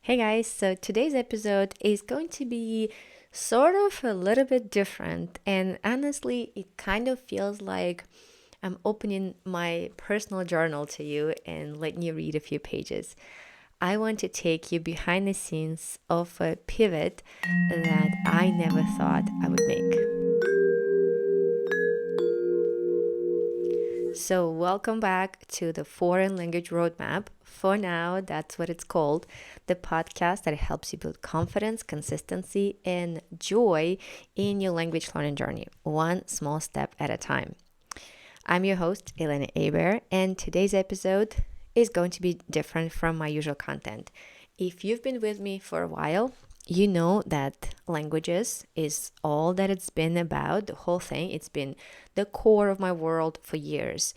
Hey guys, so today's episode is going to be sort of a little bit different, and honestly, it kind of feels like I'm opening my personal journal to you and letting you read a few pages. I want to take you behind the scenes of a pivot that I never thought I would make. So, welcome back to the Foreign Language Roadmap. For now, that's what it's called, the podcast that helps you build confidence, consistency, and joy in your language learning journey, one small step at a time. I'm your host, Elena Hebert, and today's episode is going to be different from my usual content. If you've been with me for a while, you know that languages is all that it's been about, the whole thing. It's been the core of my world for years.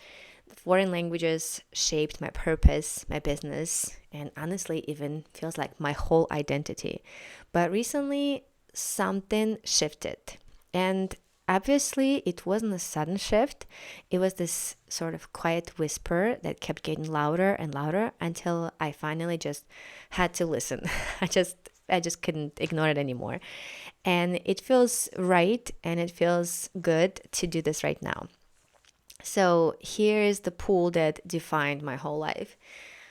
Foreign languages shaped my purpose, my business, and honestly, even feels like my whole identity. But recently, something shifted. And obviously, it wasn't a sudden shift. It was this sort of quiet whisper that kept getting louder and louder until I finally just had to listen. I just couldn't ignore it anymore. And it feels right and it feels good to do this right now. So here is the pull that defined my whole life.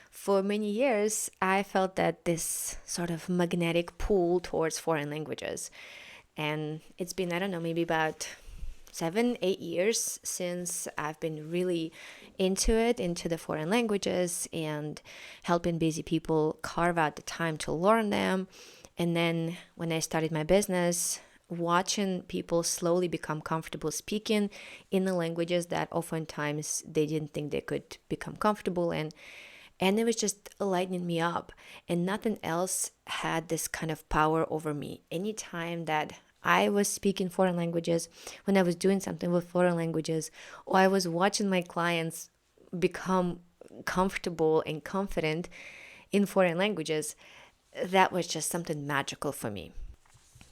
For many years, I felt that this sort of magnetic pull towards foreign languages. And it's been, I don't know, maybe about 7, 8 years since I've been really into it, into the foreign languages and helping busy people carve out the time to learn them. And then when I started my business, watching people slowly become comfortable speaking in the languages that oftentimes they didn't think they could become comfortable in. And it was just lightening me up. And nothing else had this kind of power over me. Anytime that I was speaking foreign languages, when I was doing something with foreign languages, or I was watching my clients become comfortable and confident in foreign languages, that was just something magical for me.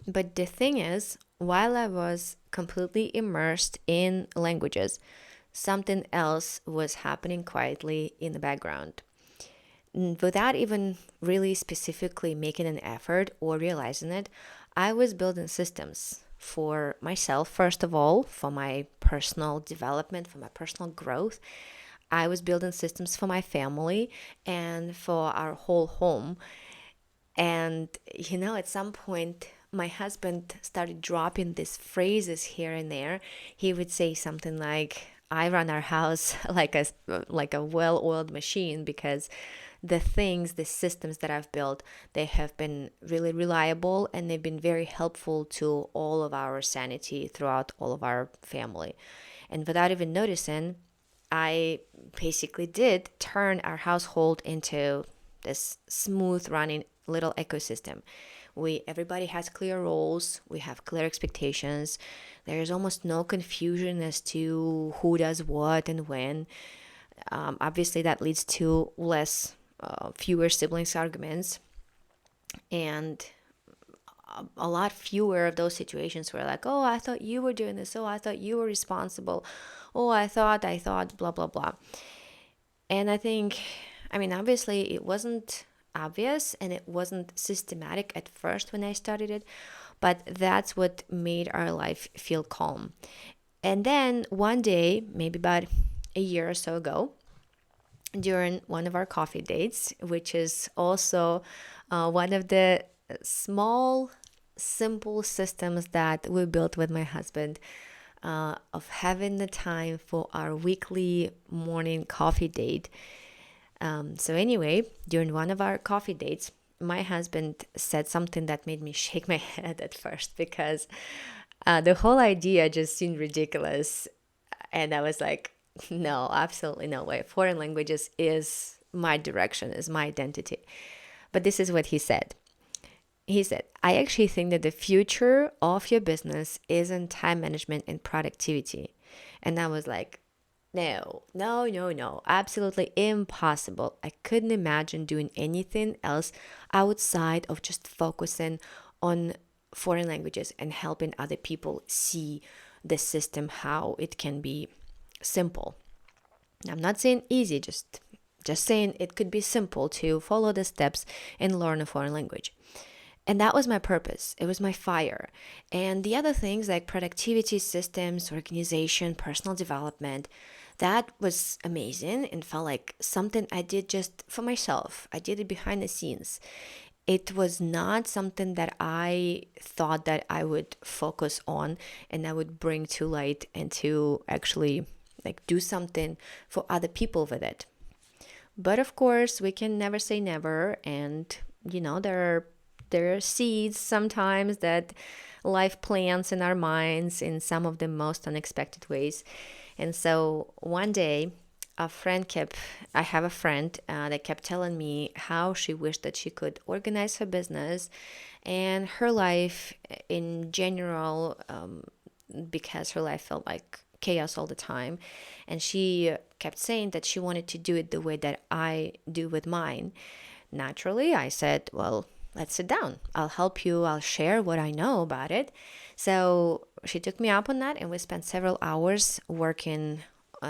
But the thing is, while I was completely immersed in languages, something else was happening quietly in the background. Without even really specifically making an effort or realizing it, I was building systems for myself, first of all, for my personal development, for my personal growth. I was building systems for my family and for our whole home. And, at some point, my husband started dropping these phrases here and there. He would say something like, I run our house like a well-oiled machine because the systems that I've built, they have been really reliable and they've been very helpful to all of our sanity throughout all of our family. And without even noticing, I basically did turn our household into this smooth running little ecosystem. Everybody has clear roles, we have clear expectations. There's almost no confusion as to who does what and when. Obviously, that leads to fewer siblings arguments, and a lot fewer of those situations where like, oh, I thought you were doing this. Oh, I thought you were responsible. Oh, I thought, blah, blah, blah. And obviously it wasn't obvious and it wasn't systematic at first when I started it, but that's what made our life feel calm. And then one day, maybe about a year or so ago, during one of our coffee dates, which is also one of the small, simple systems that we built with my husband, of having the time for our weekly morning coffee date. So anyway, during one of our coffee dates, my husband said something that made me shake my head at first because the whole idea just seemed ridiculous. And I was like, no, absolutely no way. Foreign languages is my direction, is my identity. But this is what he said. He said, I actually think that the future of your business is in time management and productivity. And I was like, no, no, no, no, absolutely impossible. I couldn't imagine doing anything else outside of just focusing on foreign languages and helping other people see the system, how it can be simple. I'm not saying easy, just just saying it could be simple to follow the steps and learn a foreign language. And that was my purpose. It was my fire. And the other things like productivity systems, organization, personal development, that was amazing and felt like something I did just for myself. I did it behind the scenes. It was not something that I thought that I would focus on and I would bring to light and to actually like do something for other people with it. But of course, we can never say never, and there are seeds sometimes that life plants in our minds in some of the most unexpected ways. And so one day, I have a friend that kept telling me how she wished that she could organize her business and her life in general, because her life felt like chaos all the time. And she kept saying that she wanted to do it the way that I do with mine. Naturally, I said, well, let's sit down. I'll help you. I'll share what I know about it. So she took me up on that, and we spent several hours working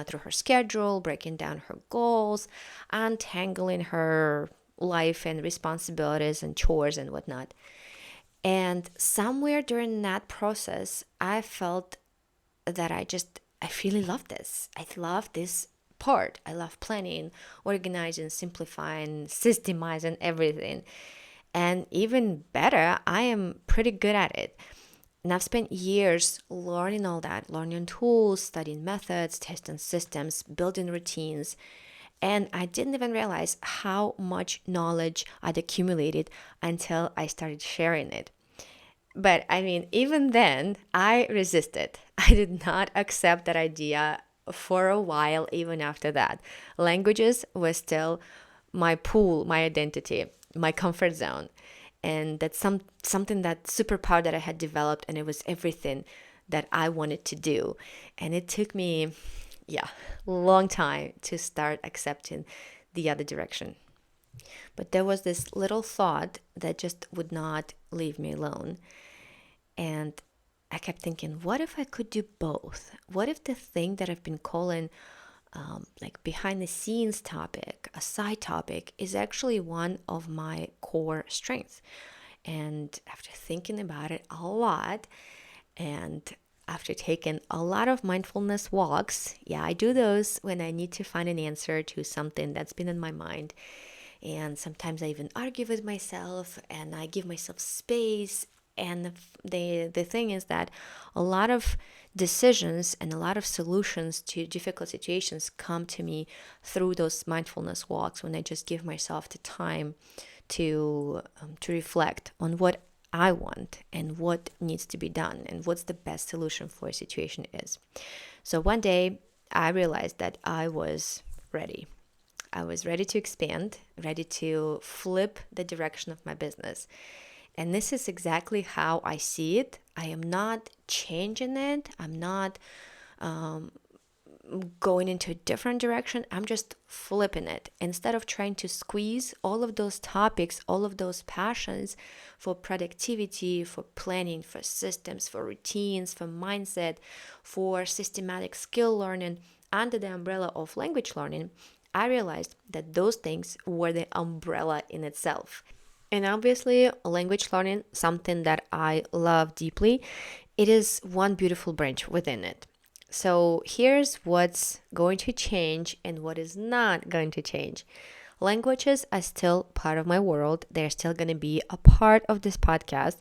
through her schedule, breaking down her goals, untangling her life and responsibilities and chores and whatnot. And somewhere during that process, I felt that I really love this. I love this part. I love planning, organizing, simplifying, systemizing everything. And even better, I am pretty good at it. And I've spent years learning all that, learning tools, studying methods, testing systems, building routines. And I didn't even realize how much knowledge I'd accumulated until I started sharing it. But I mean, even then, I resisted. I did not accept that idea for a while, even after that. Languages was still my pool, my identity, my comfort zone. And that's something that superpower that I had developed, and it was everything that I wanted to do. And it took me, a long time to start accepting the other direction. But there was this little thought that just would not leave me alone. And I kept thinking, what if I could do both? What if the thing that I've been calling like behind the scenes topic, a side topic, is actually one of my core strengths? And after thinking about it a lot, and after taking a lot of mindfulness walks, I do those when I need to find an answer to something that's been in my mind. And sometimes I even argue with myself and I give myself space. And the thing is that a lot of decisions and a lot of solutions to difficult situations come to me through those mindfulness walks, when I just give myself the time to reflect on what I want and what needs to be done and what's the best solution for a situation is. So one day I realized that I was ready. I was ready to expand, ready to flip the direction of my business. And this is exactly how I see it. I am not changing it. I'm not going into a different direction. I'm just flipping it. Instead of trying to squeeze all of those topics, all of those passions for productivity, for planning, for systems, for routines, for mindset, for systematic skill learning under the umbrella of language learning, I realized that those things were the umbrella in itself. And obviously, language learning, something that I love deeply, it is one beautiful branch within it. So here's what's going to change and what is not going to change. Languages are still part of my world. They're still going to be a part of this podcast.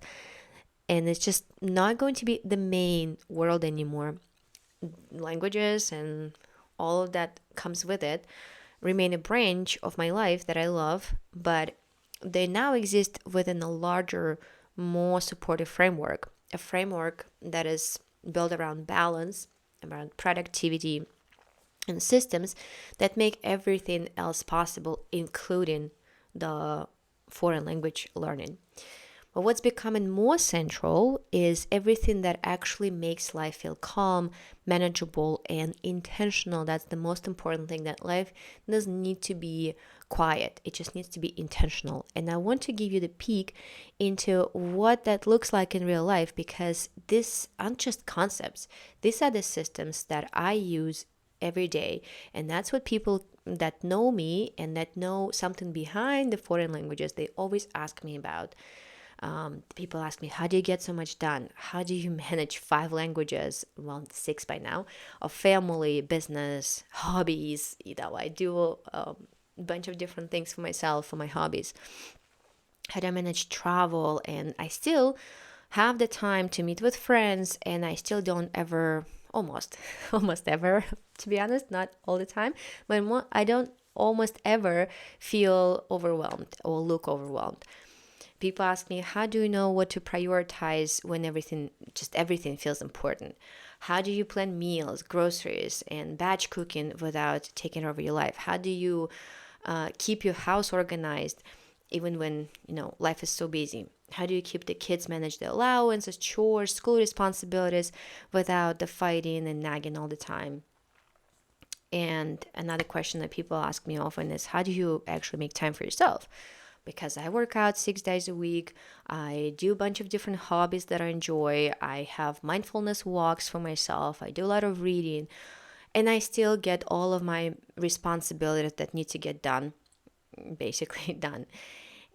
And it's just not going to be the main world anymore. Languages and all of that comes with it remain a branch of my life that I love, but they now exist within a larger, more supportive framework, a framework that is built around balance, around productivity, and systems that make everything else possible, including the foreign language learning. But what's becoming more central is everything that actually makes life feel calm, manageable, and intentional. That's the most important thing, that life doesn't need to be quiet. It just needs to be intentional. And I want to give you the peek into what that looks like in real life, because these aren't just concepts. These are the systems that I use every day. And that's what people that know me and that know something behind the foreign languages, they always ask me about. People ask me, how do you get so much done? How do you manage 5 languages? Well, 6 by now, of family, business, hobbies. I do a bunch of different things for myself, for my hobbies. How do I manage travel? And I still have the time to meet with friends, and I still don't ever, almost ever, to be honest, not all the time, but I don't almost ever feel overwhelmed or look overwhelmed. People ask me, how do you know what to prioritize when everything feels important? How do you plan meals, groceries, and batch cooking without taking over your life? How do you keep your house organized even when, life is so busy? How do you keep the kids manage their allowances, chores, school responsibilities without the fighting and nagging all the time? And another question that people ask me often is, how do you actually make time for yourself? Because I work out 6 days a week. I do a bunch of different hobbies that I enjoy. I have mindfulness walks for myself. I do a lot of reading. And I still get all of my responsibilities that need to get done, basically done.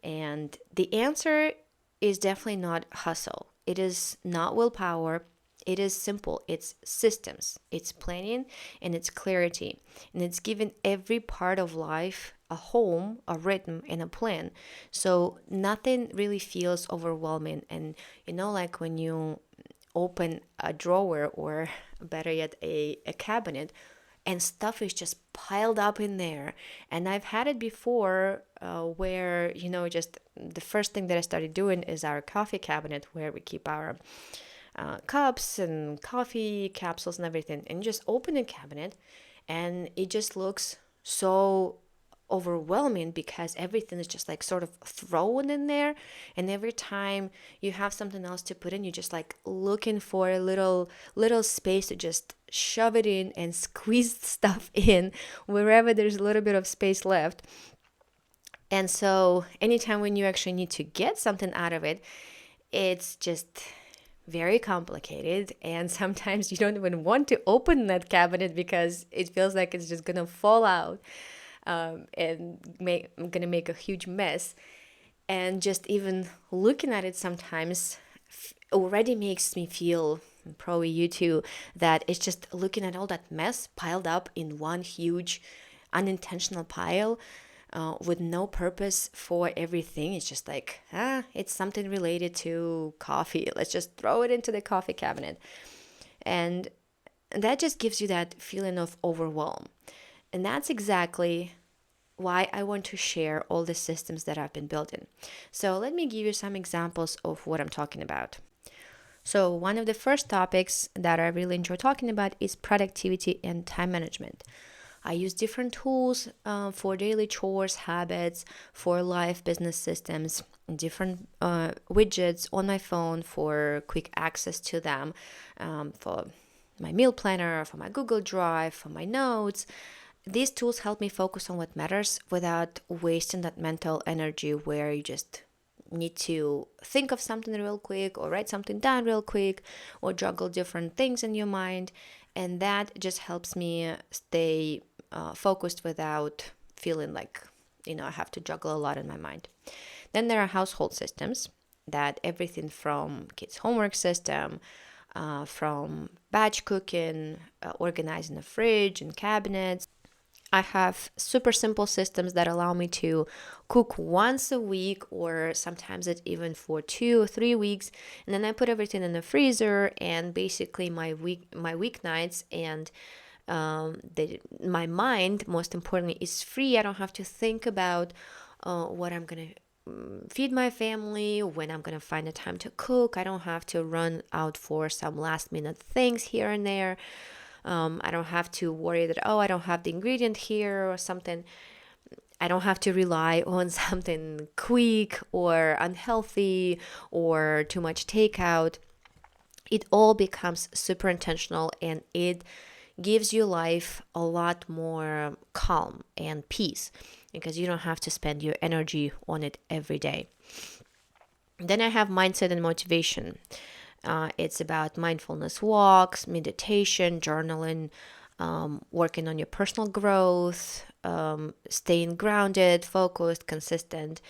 And the answer is definitely not hustle. It is not willpower. It is simple. It's systems. It's planning and it's clarity. And it's giving every part of life a home, a rhythm, and a plan. So nothing really feels overwhelming. And like when you open a drawer, or better yet, a cabinet, and stuff is just piled up in there. And I've had it before where, just the first thing that I started doing is our coffee cabinet, where we keep our cups and coffee capsules and everything. And you just open the cabinet and it just looks so overwhelming because everything is just like sort of thrown in there, and every time you have something else to put in, you're just like looking for a little space to just shove it in and squeeze stuff in wherever there's a little bit of space left. And so anytime when you actually need to get something out of it, it's just very complicated, and sometimes you don't even want to open that cabinet because it feels like it's just gonna fall out. And I'm gonna make a huge mess. And just even looking at it sometimes already makes me feel, probably you too, that it's just looking at all that mess piled up in one huge unintentional pile with no purpose for everything. It's just like, it's something related to coffee. Let's just throw it into the coffee cabinet. And that just gives you that feeling of overwhelm. And that's exactly why I want to share all the systems that I've been building. So let me give you some examples of what I'm talking about. So one of the first topics that I really enjoy talking about is productivity and time management. I use different tools for daily chores, habits, for life, business systems, different widgets on my phone for quick access to them, for my meal planner, for my Google Drive, for my notes. These tools help me focus on what matters without wasting that mental energy where you just need to think of something real quick or write something down real quick or juggle different things in your mind. And that just helps me stay focused without feeling like, I have to juggle a lot in my mind. Then there are household systems, that everything from kids' homework system, from batch cooking, organizing the fridge and cabinets. I have super simple systems that allow me to cook once a week, or sometimes it even for 2 or 3 weeks, and then I put everything in the freezer. And basically my weeknights and my mind, most importantly, is free. I don't have to think about what I'm gonna feed my family, when I'm gonna find the time to cook. I don't have to run out for some last minute things here and there. I don't have to worry that, I don't have the ingredient here or something. I don't have to rely on something quick or unhealthy or too much takeout. It all becomes super intentional, and it gives you life a lot more calm and peace because you don't have to spend your energy on it every day. Then I have mindset and motivation. It's about mindfulness walks, meditation, journaling, working on your personal growth, staying grounded, focused, consistent.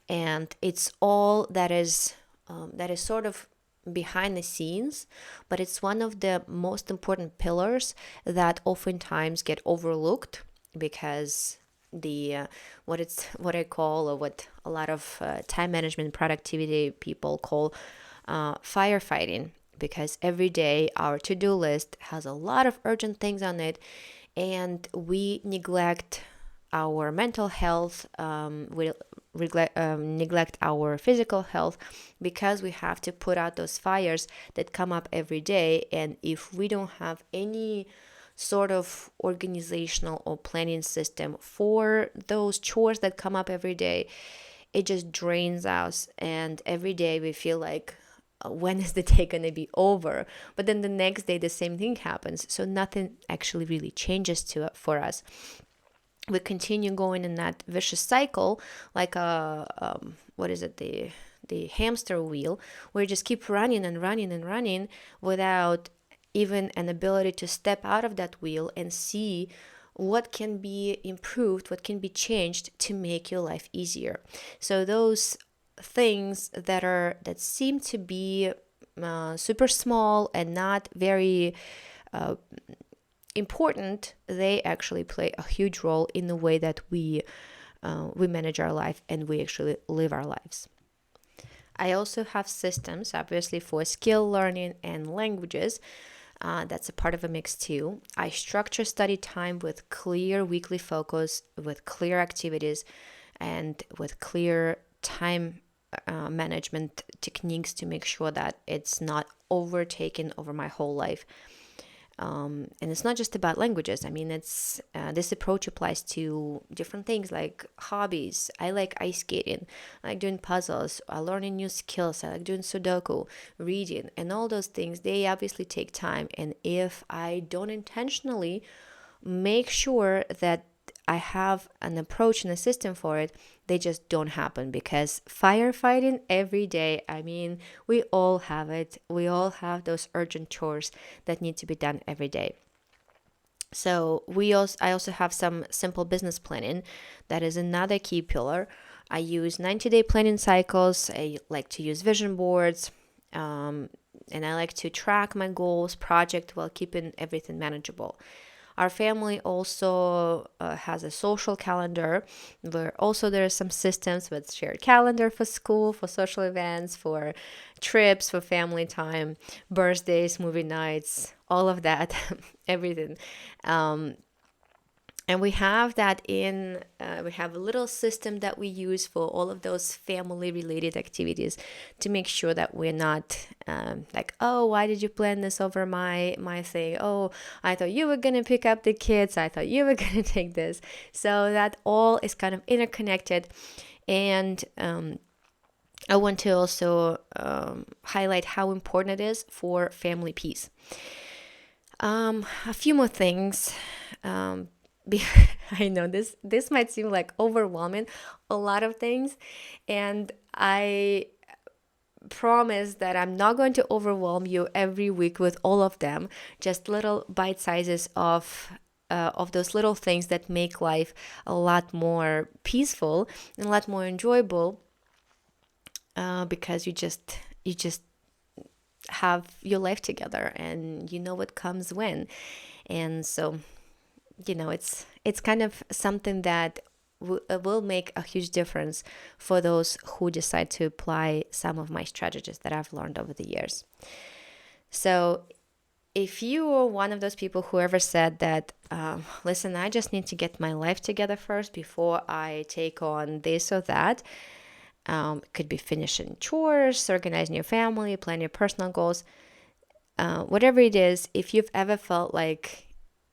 And it's all that is sort of behind the scenes, but it's one of the most important pillars that oftentimes get overlooked because the what I call, or what a lot of time management productivity people call firefighting, because every day our to-do list has a lot of urgent things on it, and we neglect our mental health, we neglect our physical health, because we have to put out those fires that come up every day. And if we don't have any sort of organizational or planning system for those chores that come up every day, it just drains us. And every day we feel like, when is the day going to be over? But then the next day the same thing happens, so nothing actually really changes for us. We continue going in that vicious cycle, like the hamster wheel, where you just keep running and running and running without even an ability to step out of that wheel and see what can be improved, what can be changed to make your life easier. So those things that seem to be super small and not very important, they actually play a huge role in the way that we manage our life and we actually live our lives. I also have systems, obviously, for skill learning and languages. That's a part of a mix too. I structure study time with clear weekly focus, with clear activities, and with clear time management techniques to make sure that it's not overtaken over my whole life. And it's not just about languages. I mean, it's this approach applies to different things like hobbies. I like ice skating. I like doing puzzles. I learning new skills. I like doing Sudoku, reading, and all those things. They obviously take time. And if I don't intentionally make sure that I have an approach and a system for it, they just don't happen, because firefighting every day, I mean, we all have it. We all have those urgent chores that need to be done every day. So I also have some simple business planning. That is another key pillar. I use 90-day planning cycles. I like to use vision boards. And I like to track my goals, project, while keeping everything manageable. Our family also has a social calendar where also there are some systems with shared calendar for school, for social events, for trips, for family time, birthdays, movie nights, all of that, everything. And we have that we have a little system that we use for all of those family related activities to make sure that we're not like, oh, why did you plan this over my thing? Oh, I thought you were going to pick up the kids. I thought you were going to take this. So that all is kind of interconnected. And I want to also highlight how important it is for family peace. A few more things. I know this might seem like overwhelming, a lot of things, and I promise that I'm not going to overwhelm you every week with all of them, just little bite sizes of those little things that make life a lot more peaceful and a lot more enjoyable, because you just have your life together and you know what comes when. And so it's kind of something that will make a huge difference for those who decide to apply some of my strategies that I've learned over the years. So if you are one of those people who ever said that, listen, I just need to get my life together first before I take on this or that, it could be finishing chores, organizing your family, planning your personal goals, whatever it is, if you've ever felt like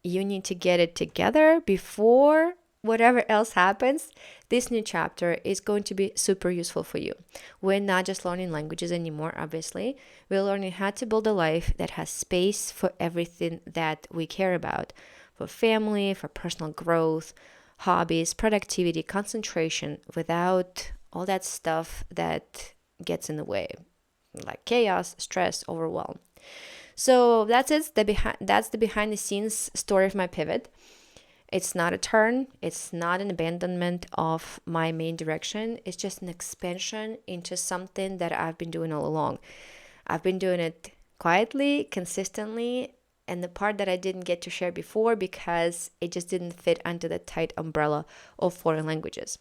you need to get it together before whatever else happens, this new chapter is going to be super useful for you. We're not just learning languages anymore, obviously. We're learning how to build a life that has space for everything that we care about, for family, for personal growth, hobbies, productivity, concentration, without all that stuff that gets in the way, like chaos, stress, overwhelm. So that's it. That's the behind the scenes story of my pivot. It's not a turn, it's not an abandonment of my main direction. It's just an expansion into something that I've been doing all along. I've been doing it quietly, consistently, and the part that I didn't get to share before because it just didn't fit under the tight umbrella of foreign languages.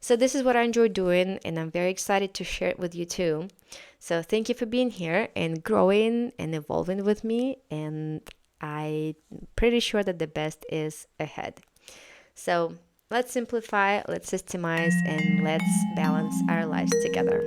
So, this is what I enjoy doing, and I'm very excited to share it with you too. So, thank you for being here and growing and evolving with me. And I'm pretty sure that the best is ahead. So, let's simplify, let's systemize, and let's balance our lives together.